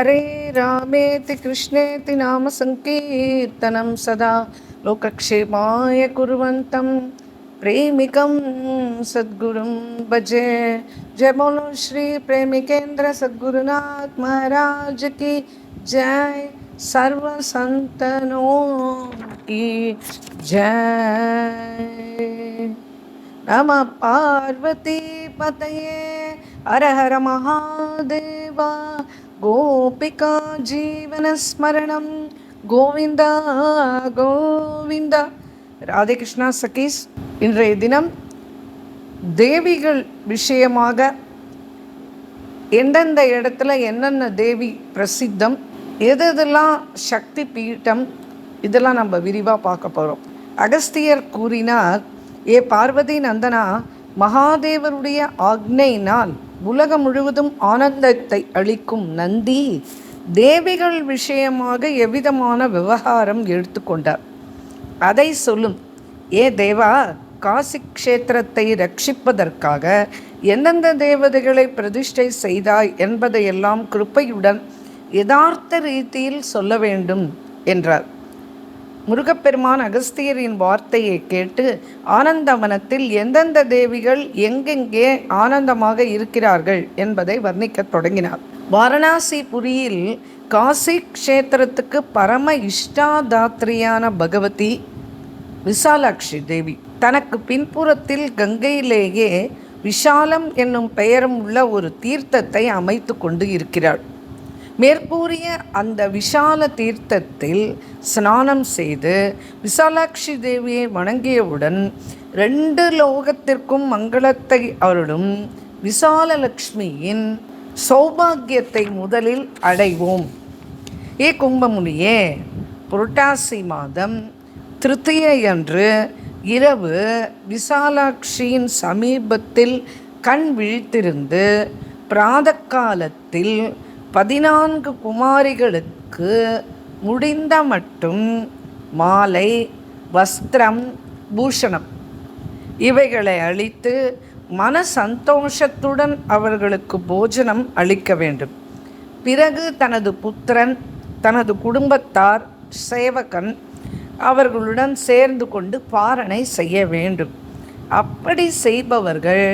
हरे रामेति कृष्णेति नाम संकीर्तनं सदा लोकक्षेमाय कुर्वन्तं प्रेमिकं सद्गुरुं भजे। जय बोलो श्री प्रेमिकेंद्र सद्गुरुनाथ महाराज की जय। सर्व संतनों की जय। नमः पार्वती पतये हर हर महादेवा। गोपिका जीवन स्मरणं கோவிந்தா கோவிந்தா. ராதே கிருஷ்ணா சகீஸ். இன்றைய தினம் தேவிகள் விஷயமாக எந்தெந்த இடத்துல என்னென்ன தேவி பிரசித்தம், எதெல்லாம் சக்தி பீட்டம், இதெல்லாம் நம்ம விரிவாக பார்க்க போகிறோம். அகஸ்தியர் கூறினார், ஏ பார்வதி நந்தனா, மகாதேவருடைய ஆக்ஞையினால் உலகம் முழுவதும் ஆனந்தத்தை அளிக்கும் நந்தி தேவிகள் விஷயமாக எவ்விதமான விவகாரம் எடுத்துக்கொண்டார், அதை சொல்லும். ஏ தேவா, காசி க்ஷேத்திரத்தை ரட்சிப்பதற்காக எந்தெந்த தேவதைகளை பிரதிஷ்டை செய்தாய் என்பதையெல்லாம் கிருப்பையுடன் யதார்த்த ரீதியில் சொல்ல வேண்டும் என்றார். முருகப்பெருமான் அகஸ்தியரின் வார்த்தையை கேட்டு ஆனந்தவனத்தில் எந்தெந்த தேவிகள் எங்கெங்கே ஆனந்தமாக இருக்கிறார்கள் என்பதை வர்ணிக்கத் தொடங்கினார். வாரணாசி புரியில் காசி க்ஷேத்திரத்துக்கு பரம இஷ்டாதாத்ரியான பகவதி விசாலாட்சி தேவி தனக்கு பின்புறத்தில் கங்கையிலேயே விஷாலம் என்னும் பெயரும் உள்ள ஒரு தீர்த்தத்தை அமைத்து கொண்டு இருக்கிறாள். மேற்கூறிய அந்த விஷால தீர்த்தத்தில் ஸ்நானம் செய்து விசாலாட்சி தேவியை வணங்கியவுடன் 2 லோகத்திற்கும் மங்களத்தை அருளும் விசாலலக்ஷ்மியின் சௌபாகியத்தை முதலில் அடைவோம். ஏ கும்பமுனியே, புரட்டாசி மாதம் திருத்தியன்று இரவு விசாலாட்சியின் சமீபத்தில் கண் விழித்திருந்து பிராதகாலத்தில் 14 குமாரிகளுக்கு முடிந்த மட்டும் மாலை, வஸ்திரம், பூஷணம் இவைகளை அளித்து மன சந்தோஷத்துடன் அவர்களுக்கு போஜனம் அளிக்க வேண்டும். பிறகு தனது புத்திரன், தனது குடும்பத்தார், சேவகன் அவர்களுடன் சேர்ந்து கொண்டு பாரணை செய்ய வேண்டும். அப்படி செய்பவர்கள்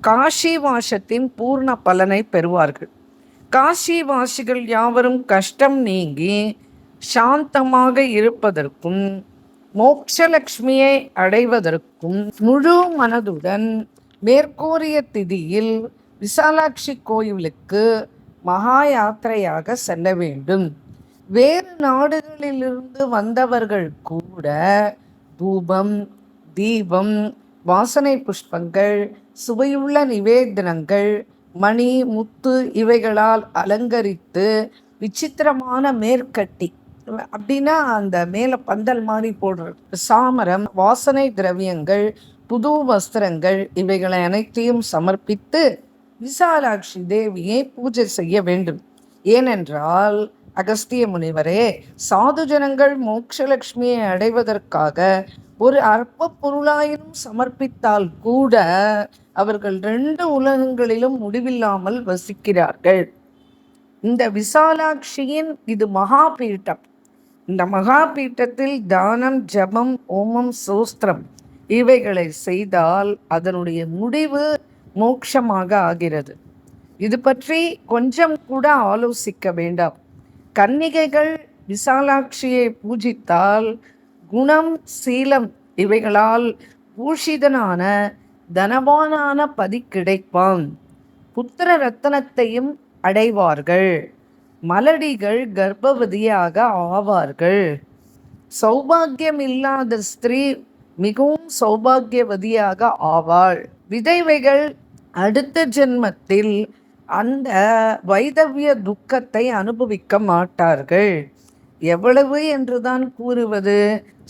காஷிவாசத்தின் பூர்ண பலனை பெறுவார்கள். காசிவாசிகள் யாவரும் கஷ்டம் நீங்கி சாந்தமாக இருப்பதற்கும் மோட்சலக்ஷ்மியை அடைவதற்கும் முழு மனதுடன் மேற்கூறிய திதியில் விசாலாட்சி கோயிலுக்கு மகா யாத்திரையாக செல்ல வேண்டும். வேறு நாடுகளிலிருந்து வந்தவர்கள் கூட தூபம், தீபம், வாசனை புஷ்பங்கள், சுவையுள்ள நிவேதனங்கள், மணி, முத்து இவைகளால் அலங்கரித்து விசித்திரமான மேற்கட்டி, அப்படின்னா அந்த மேலே பந்தல் மாதிரி போடுறது, சாமரம், வாசனை திரவியங்கள், புது வஸ்திரங்கள் இவைகளை அனைத்தையும் சமர்ப்பித்து விசாலாட்சி தேவியை பூஜை செய்ய வேண்டும். ஏனென்றால் அகஸ்திய முனிவரே, சாது ஜனங்கள் மோட்சலட்சுமியை அடைவதற்காக ஒரு அற்ப பொருளாயினும் சமர்ப்பித்தால் கூட அவர்கள் 2 உலகங்களிலும் முடிவில்லாமல் வசிக்கிறார்கள். இந்த விசாலாட்சியின் இது மகாபீட்டம். இந்த மகாபீட்டத்தில் தானம், ஜபம், ஓமம், சோஸ்திரம் இவைகளை செய்தால் அதனுடைய முடிவு மோட்சமாக ஆகிறது. இது பற்றி கொஞ்சம் கூட ஆலோசிக்க வேண்டாம். கன்னிகைகள் விசாலாட்சியை பூஜித்தால் குணம், சீலம் இவைகளால் பூஷிதனான தனவானான பதி கிடைப்பான். புத்திர ரத்தனத்தையும் அடைவார்கள். மலடிகள் கர்ப்பவதியாக ஆவார்கள். சௌபாகியம் இல்லாத ஸ்திரீ மிகவும் சௌபாகியவதியாக ஆவாள். விதவைகள் அடுத்த ஜென்மத்தில் அந்த வைதவிய துக்கத்தை அனுபவிக்க மாட்டார்கள். எவ்வளவு என்றுதான் கூறுவது?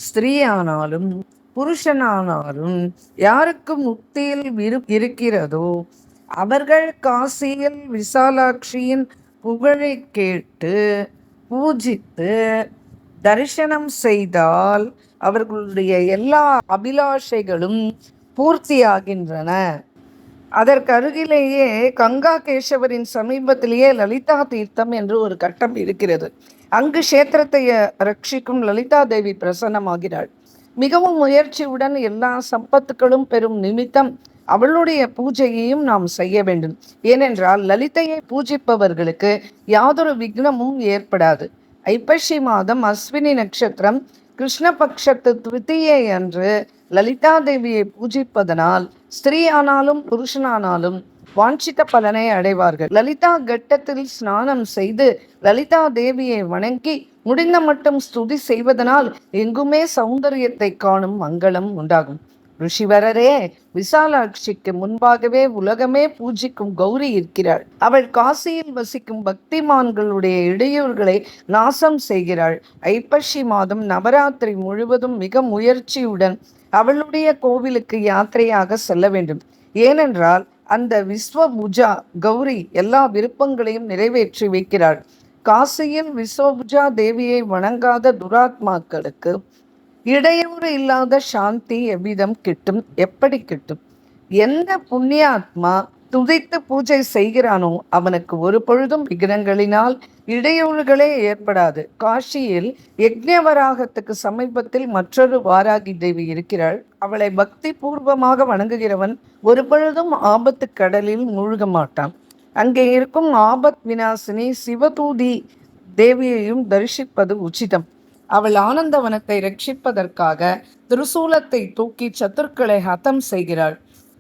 ஸ்திரீயானாலும் புருஷனானாலும் யாருக்கு முக்தியில் இருக்கிறதோ அவர்கள் காசியில் விசாலாட்சியின் புகழை கேட்டு பூஜித்து தரிசனம் செய்தால் அவர்களுடைய எல்லா அபிலாஷைகளும் பூர்த்தியாகின்றன. அதற்கு அருகிலேயே கங்கா கேசவரின் சமீபத்திலேயே லலிதா தீர்த்தம் என்று ஒரு கட்டம் இருக்கிறது. அங்கு கஷேத்திரத்தை ரட்சிக்கும் லலிதா தேவி பிரசன்னமாகிறாள். மிகவும் முயற்சியுடன் எல்லா சம்பத்துக்களும் பெறும் நிமித்தம் அவளுடைய பூஜையையும் நாம் செய்ய வேண்டும். ஏனென்றால் லலிதையை பூஜிப்பவர்களுக்கு யாதொரு விக்னமும் ஏற்படாது. ஐப்பசி மாதம் அஸ்வினி நட்சத்திரம் கிருஷ்ணபக்ஷத்து துவிதியை அன்று லலிதா தேவியை பூஜிப்பதனால் ஸ்திரீயானாலும் புருஷனானாலும் வாஞ்சித்த பலனை அடைவார்கள். லலிதா கட்டத்தில் ஸ்நானம் செய்து லலிதா தேவியை வணங்கி முடிந்த மட்டும் ஸ்துதி செய்வதனால் எங்குமே சௌந்தரியத்தை காணும் மங்களம் உண்டாகும். ரிஷிவரரே, விசாலாட்சிக்கு முன்பாகவே உலகமே பூஜிக்கும் கௌரி இருக்கிறாள். அவள் காசியில் வசிக்கும் பக்திமான்களுடைய இடையூறுகளை நாசம் செய்கிறாள். ஐப்பசி மாதம் நவராத்திரி முழுவதும் மிக முயற்சியுடன் அவளுடைய கோவிலுக்கு யாத்திரையாக செல்ல வேண்டும். ஏனென்றால் அந்த விஸ்வபுஜா கௌரி எல்லா விருப்பங்களையும் நிறைவேற்றி வைக்கிறாள். காசியில் விஸ்வபுஜா தேவியை வணங்காத துராத்மாக்களுக்கு இடையூறு இல்லாத சாந்தி எவ்விதம் கிட்டும்? எப்படி கிட்டும்? எந்த புண்ணியாத்மா துதித்து பூஜை செய்கிறானோ அவனுக்கு ஒரு பொழுதும் விக்னங்களினால் இடையூறுகளே ஏற்படாது. காஷியில் யக்ஞவராகத்துக்கு சமீபத்தில் மற்றொரு வாராகி தேவி இருக்கிறாள். அவளை பக்தி பூர்வமாக வணங்குகிறவன் ஒரு பொழுதும் ஆபத்து கடலில் மூழ்க மாட்டான். அங்கே இருக்கும் ஆபத் வினாசினி சிவதூதி தேவியையும் தரிசிப்பது உச்சிதம். அவள் ஆனந்தவனத்தை ரட்சிப்பதற்காக திருசூலத்தை தூக்கி சத்துருக்களை ஹதம் செய்கிறாள்.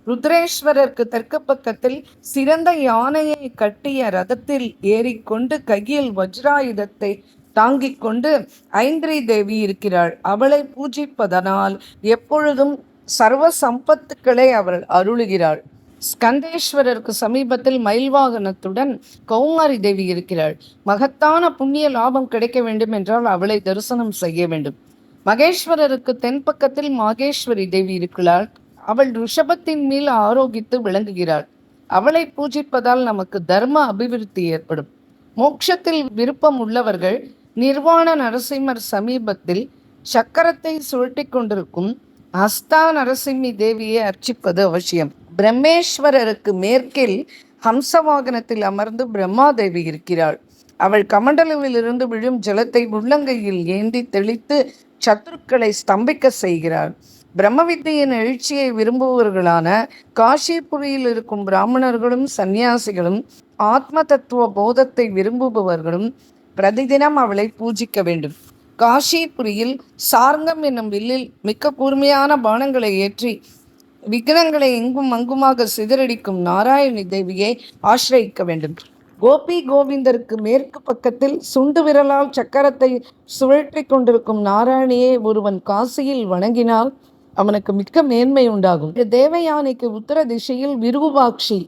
ருத்ரேஸ்வரருக்கு தெற்கு பக்கத்தில் சிறந்த யானையை கட்டிய ரதத்தில் ஏறிக்கொண்டு கையில் வஜ்ராயுதத்தை தாங்கிக் கொண்டு ஐந்திரி தேவி இருக்கிறாள். அவளை பூஜிப்பதனால் எப்பொழுதும் சர்வ சம்பத்துக்களை அவள் அருளுகிறாள். ஸ்கந்தேஸ்வரருக்கு சமீபத்தில் மயில்வாகனத்துடன் கௌமாரி தேவி இருக்கிறாள். மகத்தான புண்ணிய லாபம் கிடைக்க வேண்டும் என்றால் அவளை தரிசனம் செய்ய வேண்டும். மகேஸ்வரருக்கு தென்பக்கத்தில் மாகேஸ்வரி தேவி இருக்கிறாள். அவள் ரிஷபத்தின் மேல் ஆரோக்கித்து விளங்குகிறாள். அவளை பூஜிப்பதால் நமக்கு தர்ம அபிவிருத்தி ஏற்படும். மோட்சத்தில் விருப்பம் உள்ளவர்கள் நிர்வாண நரசிம்மர் சமீபத்தில் சக்கரத்தை சுழட்டி கொண்டிருக்கும் ஹஸ்தா நரசிம்மி தேவியை அர்ச்சிப்பது அவசியம். பிரம்மேஸ்வரருக்கு மேற்கில் ஹம்சவாகனத்தில் அமர்ந்து பிரம்மாதேவி இருக்கிறாள். அவள் கமண்டலுவிலிருந்து விழும் ஜலத்தை உள்ளங்கையில் ஏந்தி தெளித்து சத்துருக்களை ஸ்தம்பிக்க செய்கிறாள். பிரம்மவித்தியின் எழுச்சியை விரும்புபவர்களான காஷிபுரியில் இருக்கும் பிராமணர்களும் சந்நியாசிகளும் ஆத்ம தத்துவ போதத்தை விரும்புபவர்களும் பிரதிதினம் அவளை பூஜிக்க வேண்டும். காஷிபுரியில் சார்ங்கம் என்னும் வில்லில் மிக்க கூர்மையான பானங்களை ஏற்றி விக்னங்களை எங்கும் அங்குமாக சிதறடிக்கும் நாராயணி தேவியை ஆசிரியிக்க வேண்டும். கோபி கோவிந்தருக்கு மேற்கு பக்கத்தில் சுண்டு விரலால் சக்கரத்தை சுழற்றி கொண்டிருக்கும் நாராயணியை ஒருவன் காசியில் வணங்கினால் அவனுக்கு மிக்க மேன்மை உண்டாகும். தேவயானைக்கு உத்தர திசையில் விருபாட்சி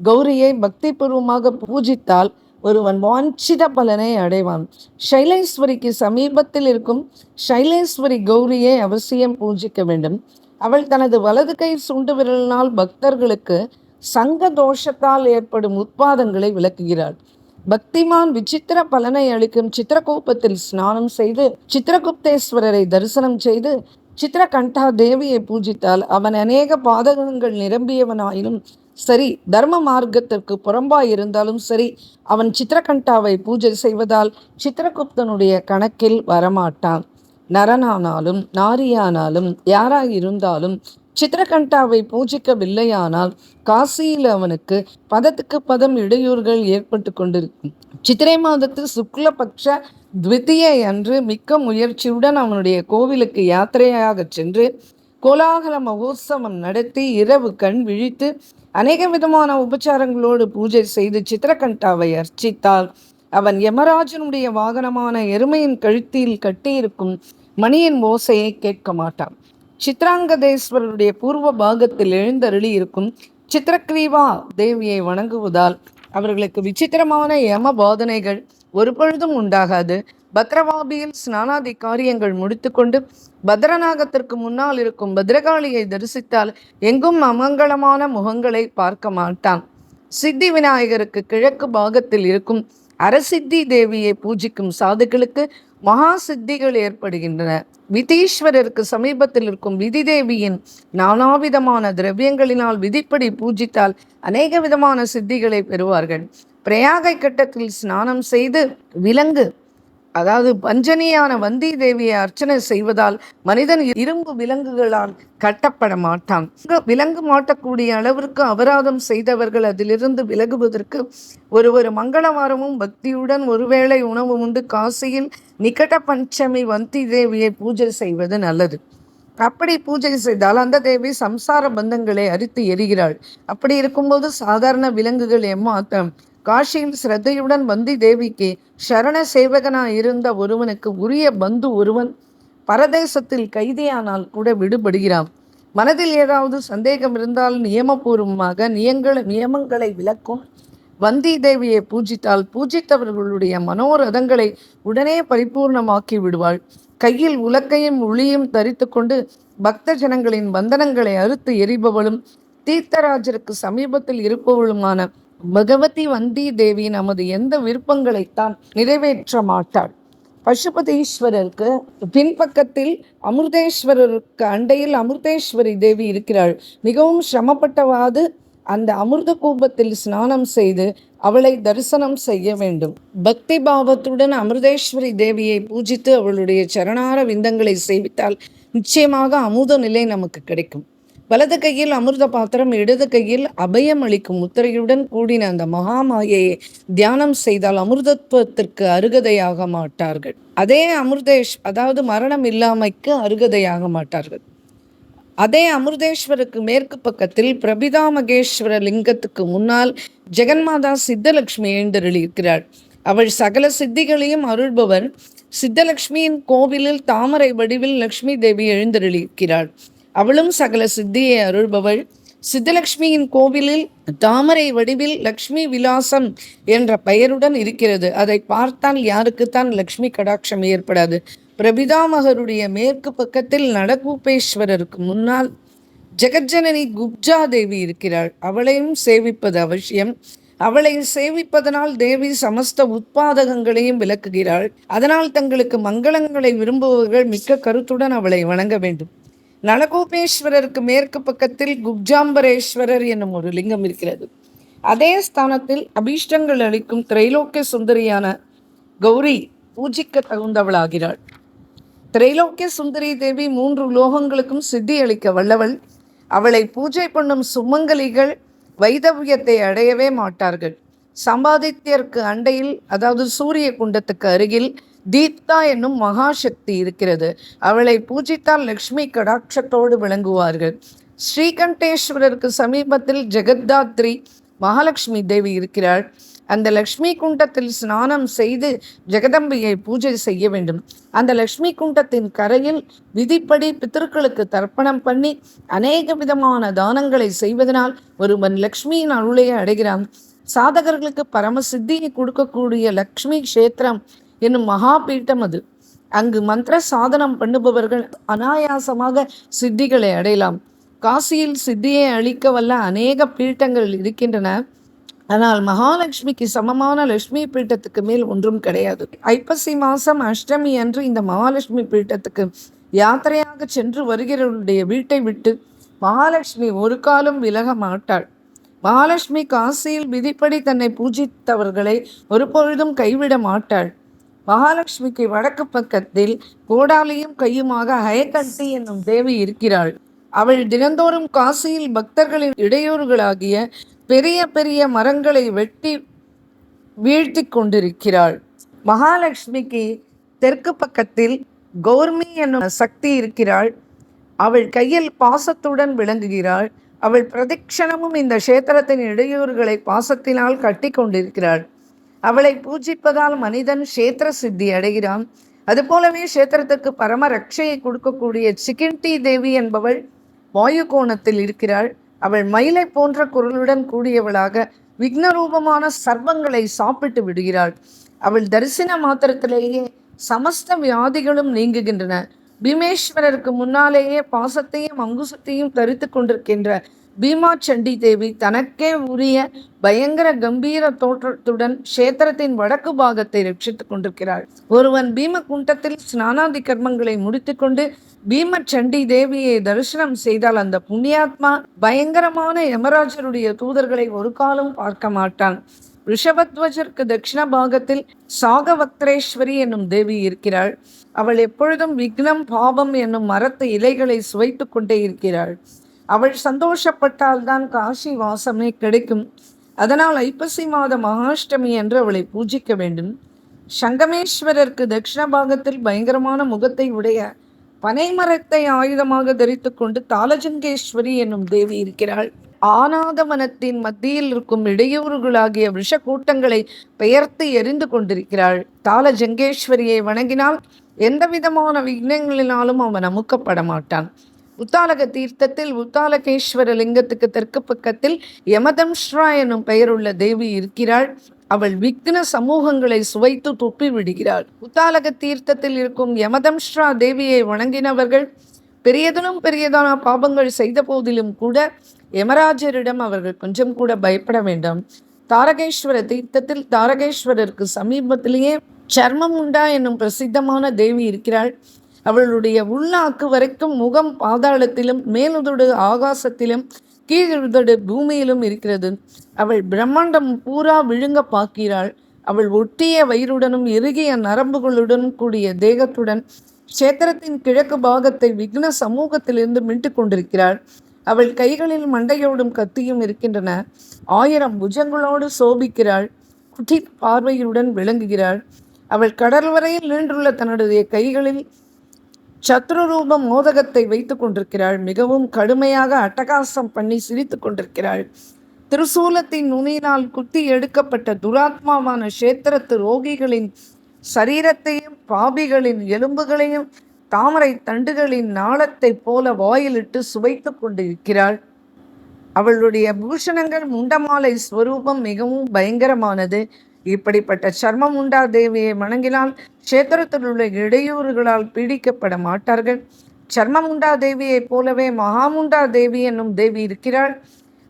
கௌரியை பக்தி பூர்வமாக பூஜித்தால் ஒருவன் வாஞ்சித பலனை அடைவான். சைலேஸ்வரிக்கு சமீபத்தில் இருக்கும் சைலேஸ்வரி கௌரியை அவசியம் பூஜிக்க வேண்டும். அவள் தனது வலது கை சுண்டு விரலினால் பக்தர்களுக்கு சங்க தோஷத்தால் ஏற்படும் உட்பாதங்களை விளக்குகிறாள். பக்திமான் விசித்திர பலனை அளிக்கும் சித்திரகூபத்தில் ஸ்நானம் செய்து சித்திரகுப்தேஸ்வரரை தரிசனம் செய்து சித்திரகண்டா தேவியை பூஜித்தால் அவன் அநேக பாதகங்கள் நிரம்பியவனாயினும் சரி, தர்ம மார்க்கத்திற்கு புறம்பாயிருந்தாலும் சரி, அவன் சித்திரகண்டாவை பூஜை செய்வதால் சித்திரகுப்தனுடைய கணக்கில் வரமாட்டான். நரனானாலும் நாரியானாலும் யாராயிருந்தாலும் சித்திரகண்டாவை பூஜிக்கவில்லையானால் காசியில் அவனுக்கு பதத்துக்கு பதம் இடையூறுகள் ஏற்பட்டு கொண்டிருக்கும். சித்திரை மாதத்து சுக்லபக்ஷ துவிதியை அன்று மிக்க முயற்சியுடன் அவனுடைய கோவிலுக்கு யாத்திரையாக சென்று கோலாகல மகோத்சவம் நடத்தி இரவு கண் விழித்து அநேக விதமான உபச்சாரங்களோடு பூஜை செய்து சித்திரகண்டாவை அர்ச்சித்தால் அவன் யமராஜனுடைய வாகனமான எருமையின் கழுத்தில் கட்டியிருக்கும் மணியின் ஓசையை கேட்க மாட்டான். சித்ராங்கதேஸ்வரருடைய பூர்வ பாகத்தில் எழுந்தருளி இருக்கும் சித்திரக்ரீவா தேவியை வணங்குவதால் அவர்களுக்கு விசித்திரமான யம போதனைகள் ஒரு பொழுதும் உண்டாகாது. பத்ரவாபியில் ஸ்நானாதி காரியங்கள் முடித்துக்கொண்டு பத்ரநாகத்திற்கு முன்னால் இருக்கும் பத்ரகாளியை தரிசித்தால் எங்கும் அமங்கலமான முகங்களை பார்க்க மாட்டான். சித்தி விநாயகருக்கு கிழக்கு பாகத்தில் இருக்கும் அரசித்தி தேவியை பூஜிக்கும் சாதுக்களுக்கு மகா சித்திகள் ஏற்படுகின்றன. விதீஸ்வரருக்கு சமீபத்தில் இருக்கும் விதி தேவியின் நானாவிதமான திரவியங்களினால் விதிப்படி பூஜித்தால் அநேக விதமான சித்திகளை பெறுவார்கள். பிரயாகை கட்டத்தில் ஸ்நானம் செய்து விலங்கு அதாவது பஞ்சனியான வந்தி தேவியை அர்ச்சனை செய்வதால் மனிதன் இரும்பு விலங்குகளால் கட்டப்பட மாட்டான். விலங்கு மாட்டக்கூடிய அளவிற்கு அபராதம் செய்தவர்கள் அதிலிருந்து விலகுவதற்கு ஒரு மங்களவாரமும் பக்தியுடன் ஒருவேளை உணவு உண்டு காசியில் நிகட பஞ்சமி வந்தி தேவியை பூஜை செய்வது நல்லது. அப்படி பூஜை செய்தால் அந்த தேவி சம்சார பந்தங்களை அரித்து எரிகிறாள். அப்படி இருக்கும்போது சாதாரண விலங்குகள் ஏமாற்றம். காஷியில் சிரத்தையுடன் வந்தி தேவிக்கு சரண சேவகனாய் இருந்த ஒருவனுக்கு உரிய பந்து ஒருவன் பரதேசத்தில் கைதியானால் கூட விடுபடுகிறான். மனதில் ஏதாவது சந்தேகம் இருந்தால் நியமபூர்வமாக நியமங்களை விளக்கும் வந்தி தேவியை பூஜித்தால் பூஜித்தவர்களுடைய மனோரதங்களை உடனே பரிபூர்ணமாக்கி விடுவாள். கையில் உலக்கையும் ஒளியும் தரித்து கொண்டு பக்த ஜனங்களின் பந்தனங்களை அறுத்து எரிபவளும் தீர்த்தராஜருக்கு சமீபத்தில் இருப்பவளுமான பகவதி வந்தி தேவி நமது எந்த விருப்பங்களைத்தான் நிறைவேற்ற மாட்டாள். பசுபதீஸ்வரருக்கு பின்பக்கத்தில் அமிர்தேஸ்வரருக்கு அண்டையில் அமிர்தேஸ்வரி தேவி இருக்கிறாள். மிகவும் சிரமப்பட்டவாது அந்த அமிர்த கூபத்தில் ஸ்நானம் செய்து அவளை தரிசனம் செய்ய வேண்டும். பக்தி பாவத்துடன் அமிர்தேஸ்வரி தேவியை பூஜித்து அவளுடைய சரணார விந்தங்களை சேவித்தால் நிச்சயமாக அமுத நிலை நமக்கு கிடைக்கும். வலது கையில் அமிர்த பாத்திரம், இடது கையில் அபயம் அளிக்கும் முத்திரையுடன் கூடின அந்த மகாமாயையை தியானம் செய்தால் அமிர்தத்துவத்திற்கு அருகதையாக மாட்டார்கள். அதே அதாவது மரணம் இல்லாமைக்கு அருகதையாக மாட்டார்கள். அதே அமிர்தேஸ்வருக்கு மேற்கு பக்கத்தில் பிரபிதா மகேஸ்வர லிங்கத்துக்கு முன்னால் ஜெகன்மாதா சித்தலட்சுமி எழுந்தருளியிருக்கிறாள். அவள் சகல சித்திகளையும் அருள்பவர். சித்தலட்சுமியின் கோவிலில் தாமரை வடிவில் லட்சுமி தேவி எழுந்தருளியிருக்கிறாள். அவளும் சகல சித்தியை அருள்பவள். சித்தலட்சுமியின் கோவிலில் தாமரை வடிவில் லக்ஷ்மி விலாசம் என்ற பெயருடன் இருக்கிறது. அதை பார்த்தால் யாருக்குத்தான் லக்ஷ்மி கடாட்சம் ஏற்படாது. பிரபிதாமகருடைய மேற்கு பக்கத்தில் நடகூபேஸ்வரருக்கு முன்னால் ஜெகஜனனி குப்ஜா தேவி இருக்கிறாள். அவளையும் சேவிப்பது அவசியம். அவளை சேவிப்பதனால் தேவி சமஸ்த உட்பாதகங்களையும் விளக்குகிறாள். அதனால் தங்களுக்கு மங்களங்களை விரும்புபவர்கள் மிக்க கருத்துடன் அவளை வணங்க வேண்டும். நலகோபேஸ்வரருக்கு மேற்கு பக்கத்தில் குப்ஜாம்பரேஸ்வரர் என்னும் ஒரு லிங்கம் இருக்கிறது. அதே ஸ்தானத்தில் அபீஷ்டங்கள் அளிக்கும் திரைலோக்கிய சுந்தரியான கௌரி பூஜிக்க தகுந்தவளாகிறாள். திரைலோக்கிய சுந்தரி தேவி 3 லோகங்களுக்கும் சித்தி அளிக்க வல்லவள். அவளை பூஜை பண்ணும் சுமங்கலிகள் வைதவியத்தை அடையவே மாட்டார்கள். சம்பாதித்தியருக்கு அண்டையில் அதாவது சூரிய குண்டத்துக்கு அருகில் தீப்தா என்னும் மகாசக்தி இருக்கிறது. அவளை பூஜித்தால் லக்ஷ்மி கடாட்சத்தோடு விளங்குவார்கள். ஸ்ரீகண்டேஸ்வரருக்கு சமீபத்தில் ஜெகத்தாத்ரி மகாலட்சுமி தேவி இருக்கிறாள். அந்த லக்ஷ்மி குண்டத்தில் ஸ்நானம் செய்து ஜெகதம்பியை பூஜை செய்ய வேண்டும். அந்த லக்ஷ்மி குண்டத்தின் கரையில் விதிப்படி பித்திருக்களுக்கு தர்ப்பணம் பண்ணி அநேக விதமான தானங்களை செய்வதனால் ஒருவன் லக்ஷ்மியின் அருளை அடைகிறான். சாதகர்களுக்கு பரமசித்தியை கொடுக்கக்கூடிய லக்ஷ்மி கஷேத்திரம் என்னும் மகாபீட்டம் அது. அங்கு மந்திர சாதனம் பண்ணுபவர்கள் அனாயாசமாக சித்திகளை அடையலாம். காசியில் சித்தியை அளிக்க வல்ல அநேக பீட்டங்கள் இருக்கின்றன. ஆனால் மகாலட்சுமிக்கு சமமான லட்சுமி பீட்டத்துக்கு மேல் ஒன்றும் கிடையாது. ஐப்பசி மாசம் அஷ்டமி அன்று இந்த மகாலட்சுமி பீட்டத்துக்கு யாத்திரையாக சென்று வருகிறவருடைய வீட்டை விட்டு மகாலட்சுமி ஒரு காலம் விலக மாட்டாள். மகாலட்சுமி காசியில் விதிப்படி தன்னை பூஜித்தவர்களை ஒரு பொழுதும் கைவிட மாட்டாள். மகாலட்சுமிக்கு வடக்கு பக்கத்தில் கோடாலியும் கையுமாக ஹயகண்டி என்னும் தேவி இருக்கிறாள். அவள் தினந்தோறும் காசியில் பக்தர்களின் இடையூறுகளாகிய பெரிய பெரிய மரங்களை வெட்டி வீழ்த்தி கொண்டிருக்கிறாள். மகாலட்சுமிக்கு தெற்கு பக்கத்தில் கௌர்மி என்னும் சக்தி இருக்கிறாள். அவள் கையில் பாசத்துடன் விளங்குகிறாள். அவள் பிரதிக்ஷணமும் இந்த கஷேத்திரத்தின் இடையூறுகளை பாசத்தினால் கட்டி கொண்டிருக்கிறாள். அவளை பூஜிப்பதால் மனிதன் கஷேத்திர சித்தி அடைகிறான். அதுபோலவே கஷேத்திரத்துக்கு பரம ரட்சையை கொடுக்கக்கூடிய சிகிண்டி தேவி என்பவள் வாயு கோணத்தில் இருக்கிறாள். அவள் மயிலை போன்ற குரலுடன் கூடியவளாக விக்னரூபமான சர்வங்களை சாப்பிட்டு விடுகிறாள். அவள் தரிசன மாத்திரத்திலேயே சமஸ்த வியாதிகளும் நீங்குகின்றன. பீமேஸ்வரருக்கு முன்னாலேயே பாசத்தையும் அங்குசத்தையும் தரித்து கொண்டிருக்கின்ற பீமா சண்டி தேவி தனக்கே உரிய பயங்கர கம்பீர தோற்றத்துடன் கஷேத்திரத்தின் வடக்கு பாகத்தை ரட்சித்துக் கொண்டிருக்கிறாள். ஒருவன் பீம குண்டத்தில் ஸ்நானாதி கர்மங்களை முடித்துக்கொண்டு பீம சண்டி தேவியை தரிசனம் செய்தால் அந்த புண்ணியாத்மா பயங்கரமான யமராஜருடைய தூதர்களை ஒரு காலம் பார்க்க மாட்டான். ரிஷபத்வஜருக்கு தட்சிண பாகத்தில் சாகவக்திரேஸ்வரி என்னும் தேவி இருக்கிறாள். அவள் எப்பொழுதும் விக்னம் பாவம் என்னும் மரத்து இலைகளை சுவைத்து கொண்டே இருக்கிறாள். அவள் சந்தோஷப்பட்டால்தான் காசி வாசமே கிடைக்கும். அதனால் ஐப்பசி மாத மகாஷ்டமி என்று அவளை பூஜிக்க வேண்டும். சங்கமேஸ்வரருக்கு தட்சிண பாகத்தில் பயங்கரமான முகத்தை உடைய பனைமரத்தை ஆயுதமாக தரித்து கொண்டு தாளஜங்கேஸ்வரி என்னும் தேவி இருக்கிறாள். ஆனாதவனத்தின் மத்தியில் இருக்கும் இடையூறுகளாகிய விஷ கூட்டங்களை பெயர்த்து எரிந்து கொண்டிருக்கிறாள். தாளஜங்கேஸ்வரியை வணங்கினால் எந்த விதமான விக்னங்களினாலும் அவன் அமுக்கப்பட மாட்டான். உத்தாலக தீர்த்தத்தில் உத்தாலகேஸ்வர லிங்கத்துக்கு தெற்கு பக்கத்தில் யமதம்ஸ்ரா எனும் பெயருள்ள தேவி இருக்கிறாள். அவள் விக்ன சமூகங்களை சுவைத்து துப்பி விடுகிறாள். உத்தாலக தீர்த்தத்தில் இருக்கும் யமதம்ஸ்ரா தேவியை வணங்கினவர்கள் பெரியதான பாபங்கள் செய்த போதிலும் கூட யமராஜரிடம் அவர்கள் கொஞ்சம் கூட பயப்பட வேண்டாம். தாரகேஸ்வர தீர்த்தத்தில் தாரகேஸ்வரருக்கு சமீபத்திலேயே சர்மமுண்டா என்னும் பிரசித்தமான தேவி இருக்கிறாள். அவளுடைய உள்நாக்கு வரைக்கும் முகம் பாதாளத்திலும் மேலுதடு ஆகாசத்திலும் கீழுதடு பூமியிலும் இருக்கிறது. அவள் பிரம்மாண்டம் பூரா விழுங்க பார்க்கிறாள். அவள் ஒட்டிய வயிறுடனும் இறுகிய நரம்புகளுடன் கூடிய தேகத்துடன் கஷேத்திரத்தின் கிழக்கு பாகத்தை விக்ன சமூகத்திலிருந்து மீட்டு கொண்டிருக்கிறாள். அவள் கைகளில் மண்டையோடும் கத்தியும் இருக்கின்றன. 1000 புஜங்களோடு சோபிக்கிறாள். குட்டி பார்வையுடன் விளங்குகிறாள். அவள் கடல் வரையில் நீண்டுள்ள தன்னுடைய கைகளில் சத்ருரூப மோதகத்தை வைத்து கொண்டிருக்கிறாள். மிகவும் கடுமையாக அட்டகாசம் பண்ணி சிரித்து கொண்டிருக்கிறாள். திருசூலத்தின் நுனியினால் குத்தி எடுக்கப்பட்ட துராத்மாவான கஷேத்திரத்து ரோகிகளின் சரீரத்தையும் பாபிகளின் எலும்புகளையும் தாமரை தண்டுகளின் நாளத்தை போல வாயிலிட்டு சுவைத்து கொண்டிருக்கிறாள். அவளுடைய பூஷணங்கள் முண்டமாலை ஸ்வரூபம் மிகவும் பயங்கரமானது. இப்படிப்பட்ட சர்மமுண்டா தேவியை வணங்கினால் கஷேத்திரத்தில் உள்ள இடையூறுகளால் பீடிக்கப்பட மாட்டார்கள். சர்மமுண்டா தேவியைப் போலவே மகாமுண்டா தேவி என்னும் தேவி இருக்கிறாள்.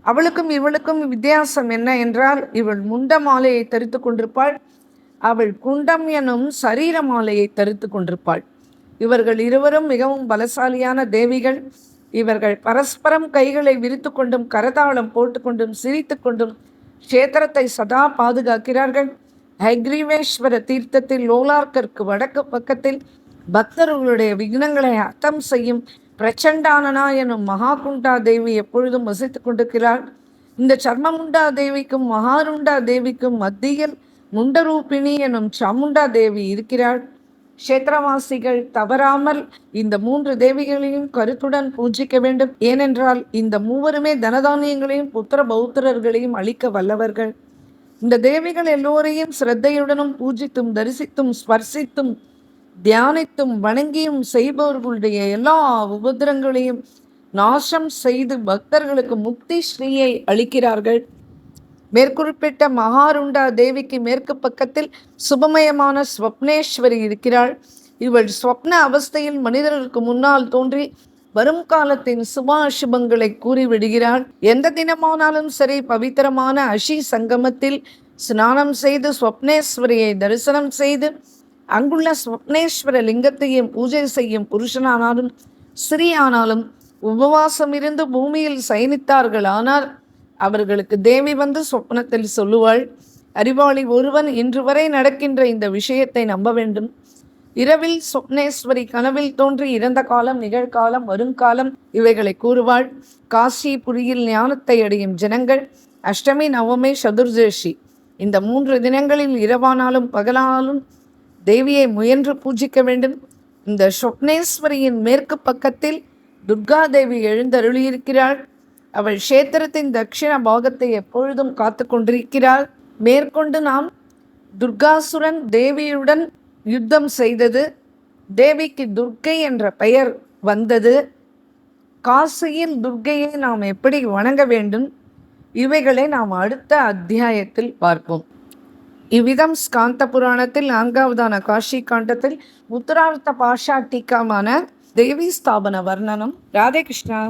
அவளுக்கும் இவளுக்கும் வித்தியாசம் என்ன என்றால், இவள் முண்ட மாலையை தரித்து கொண்டிருப்பாள். அவள் குண்டம் எனும் சரீர மாலையை தரித்து கொண்டிருப்பாள். இவர்கள் இருவரும் மிகவும் பலசாலியான தேவிகள். இவர்கள் பரஸ்பரம் கைகளை விரித்து கொண்டும் கரதாளம் போட்டுக்கொண்டும் சிரித்து கொண்டும் கஷேத்திரத்தை சதா பாதுகாக்கிறார்கள். ஹைக்ரீவேஸ்வர தீர்த்தத்தில் லோலார்கருக்கு வடக்கு பக்கத்தில் பக்தர்களுடைய விக்னங்களை அர்த்தம் செய்யும் பிரச்சண்டானனா எனும் மகாகுண்டா தேவி எப்பொழுதும் வசித்து கொண்டிருக்கிறாள். இந்த சர்மமுண்டா தேவிக்கும் மகாருண்டா தேவிக்கும் மத்தியில் முண்டரூபிணி எனும் சாமுண்டா தேவி இருக்கிறாள். கஷேத்திரவாசிகள் தவறாமல் இந்த 3 தேவிகளையும் கருத்துடன் பூஜிக்க வேண்டும். ஏனென்றால் இந்த மூவருமே தனதானியங்களையும் புத்திர பௌத்திரர்களையும் அளிக்க வல்லவர்கள். இந்த தேவிகள் எல்லோரையும் சிரத்தையுடனும் பூஜித்தும் தரிசித்தும் ஸ்பர்சித்தும் தியானித்தும் வணங்கியும் செய்பவர்களுடைய எல்லா உபத்திரங்களையும் நாசம் செய்து பக்தர்களுக்கு முக்தி ஸ்ரீயை அளிக்கிறார்கள். மேற்குறிப்பிட்ட மகாருண்டா தேவிக்கு மேற்கு பக்கத்தில் சுபமயமான ஸ்வப்னேஸ்வரி இருக்கிறாள். இவள் ஸ்வப்ன அவஸ்தையில் மனிதர்களுக்கு முன்னால் தோன்றி வரும் காலத்தின் சுபாசுபங்களை கூறிவிடுகிறாள். எந்த தினமானாலும் சரி பவித்திரமான அஷி சங்கமத்தில் ஸ்நானம் செய்து ஸ்வப்னேஸ்வரியை தரிசனம் செய்து அங்குள்ள ஸ்வப்னேஸ்வர லிங்கத்தையும் பூஜை செய்யும் புருஷனானாலும் ஸ்திரீயானாலும் உபவாசம் இருந்து பூமியில் சயனித்தார்கள். ஆனால் அவர்களுக்கு தேவி வந்து சொப்னத்தில் சொல்லுவாள், அறிவாளி ஒருவன் இன்று வரை நடக்கின்ற இந்த விஷயத்தை நம்ப வேண்டும். இரவில் சொப்னேஸ்வரி கனவில் தோன்றி இறந்த காலம், நிகழ்காலம், வருங்காலம் இவைகளை கூறுவாள். காசிபுரியில் ஞானத்தை அடையும் ஜனங்கள் அஷ்டமி, நவமி, சதுர்தேசி இந்த 3 தினங்களில் இரவானாலும் பகலானாலும் தேவியை முயன்று பூஜிக்க வேண்டும். இந்த சொப்னேஸ்வரியின் மேற்கு பக்கத்தில் துர்கா தேவி எழுந்தருளியிருக்கிறாள். அவள் கஷேத்திரத்தின் தட்சிண பாகத்தை எப்பொழுதும் காத்து கொண்டிருக்கிறாள். மேற்கொண்டு நாம் துர்காசுரன் தேவியுடன் யுத்தம் செய்தது, தேவிக்கு துர்க்கை என்ற பெயர் வந்தது, காசியில் துர்க்கையை நாம் எப்படி வணங்க வேண்டும், இவைகளை நாம் அடுத்த அத்தியாயத்தில் பார்ப்போம். இவ்விதம் ஸ்காந்த புராணத்தில் 4வதான காஷி காண்டத்தில் உத்தரார்த்த பாஷா டீக்காமான தேவி ஸ்தாபன வர்ணனம். ராதே கிருஷ்ணா.